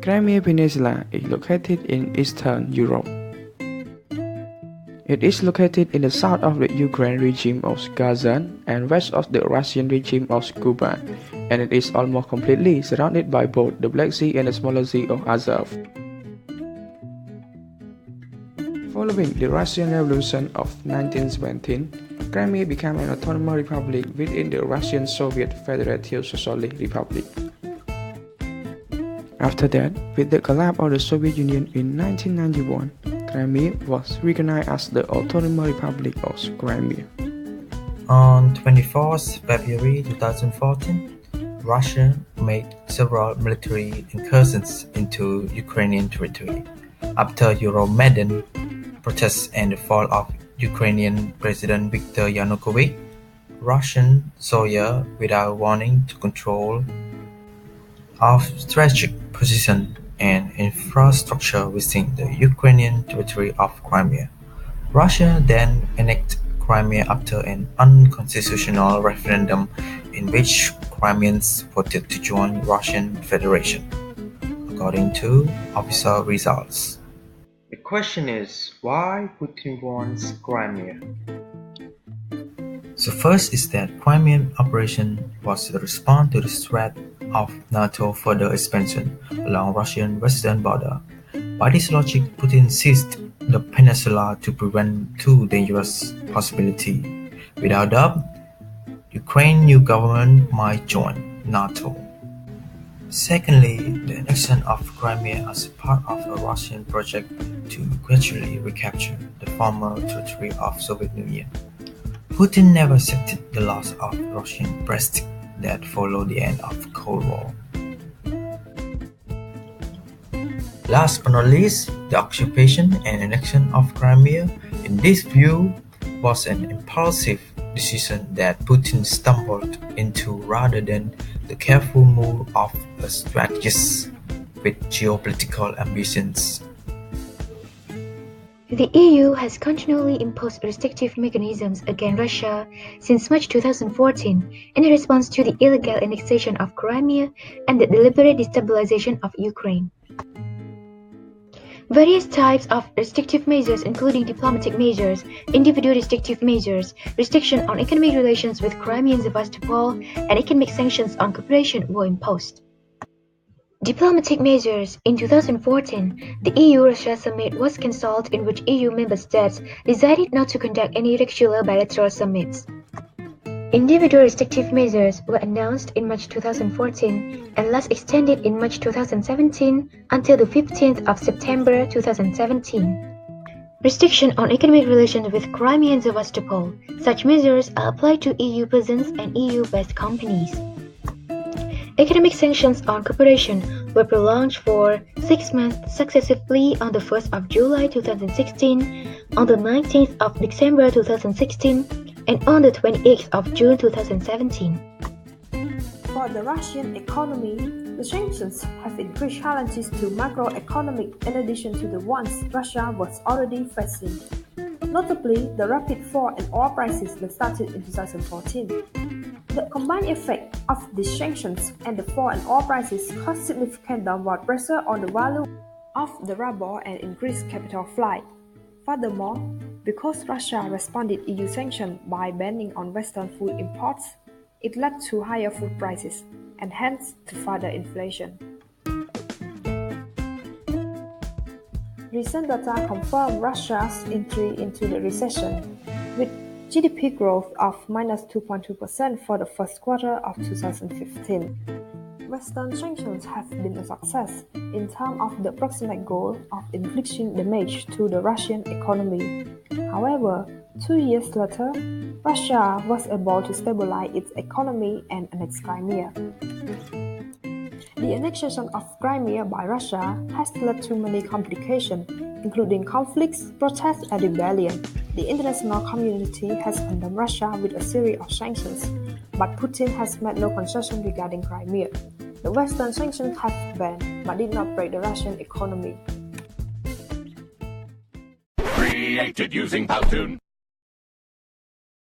Crimea Peninsula is located in Eastern Europe. It is located in the south of the Ukraine regime of Kazan and west of the Russian regime of Kuban, and it is almost completely surrounded by both the Black Sea and the smaller Sea of Azov. Following the Russian Revolution of 1917, Crimea became an autonomous republic within the Russian Soviet Federative Socialist Republic. After that, with the collapse of the Soviet Union in 1991, Crimea was recognized as the Autonomous Republic of Crimea. On 24th February 2014, Russia made several military incursions into Ukrainian territory. After Euromaidan protests and the fall of Ukrainian President Viktor Yanukovych, Russian soldiers without warning took control of strategic positions and infrastructure within the Ukrainian territory of Crimea. Russia then annexed Crimea after an unconstitutional referendum in which Crimeans voted to join Russian Federation, according to official results. The question is, why Putin wants Crimea? So first is that Crimean operation was a response to the threat of NATO further expansion along Russian western border. By this logic, Putin seized the peninsula to prevent two dangerous possibilities. Without doubt, Ukraine's new government might join NATO. Secondly, the annexion of Crimea as part of a Russian project to gradually recapture the former territory of Soviet Union. Putin never accepted the loss of Russian prestige that followed the end of the Cold War. Last but not least, the occupation and annexion of Crimea, in this view, was an impulsive decision that Putin stumbled into rather than the careful move of a strategist with geopolitical ambitions. The EU has continually imposed restrictive mechanisms against Russia since March 2014 in response to the illegal annexation of Crimea and the deliberate destabilization of Ukraine. Various types of restrictive measures, including diplomatic measures, individual restrictive measures, restriction on economic relations with Crimea and Sevastopol, and economic sanctions on cooperation were imposed. Diplomatic measures. In 2014, the EU-Russia summit was cancelled, in which EU member states decided not to conduct any regular bilateral summits. Individual restrictive measures were announced in March 2014 and last extended in March 2017 until the 15th of September 2017. Restriction on economic relations with Crimea and Sevastopol. Such measures are applied to EU persons and EU-based companies. Economic sanctions on cooperation were prolonged for 6 months successively on the 1st of July 2016, on the 19th of December 2016, and on the 28th of June 2017. For the Russian economy, the sanctions have increased challenges to macroeconomic in addition to the ones Russia was already facing. Notably, the rapid fall in oil prices that started in 2014. The combined effect of these sanctions and the fall in oil prices caused significant downward pressure on the value of the ruble and increased capital flight. Furthermore, because Russia responded EU sanctions by banning on Western food imports, it led to higher food prices and hence to further inflation. Recent data confirm Russia's entry into the recession, with GDP growth of -2.2% for the first quarter of 2015. Western sanctions have been a success in terms of the approximate goal of inflicting damage to the Russian economy. However, 2 years later, Russia was able to stabilize its economy and annex Crimea. The annexation of Crimea by Russia has led to many complications, including conflicts, protests, and rebellion. The international community has condemned Russia with a series of sanctions, but Putin has made no concession regarding Crimea. The Western sanctions have banned, but did not break the Russian economy. Created using Powtoon.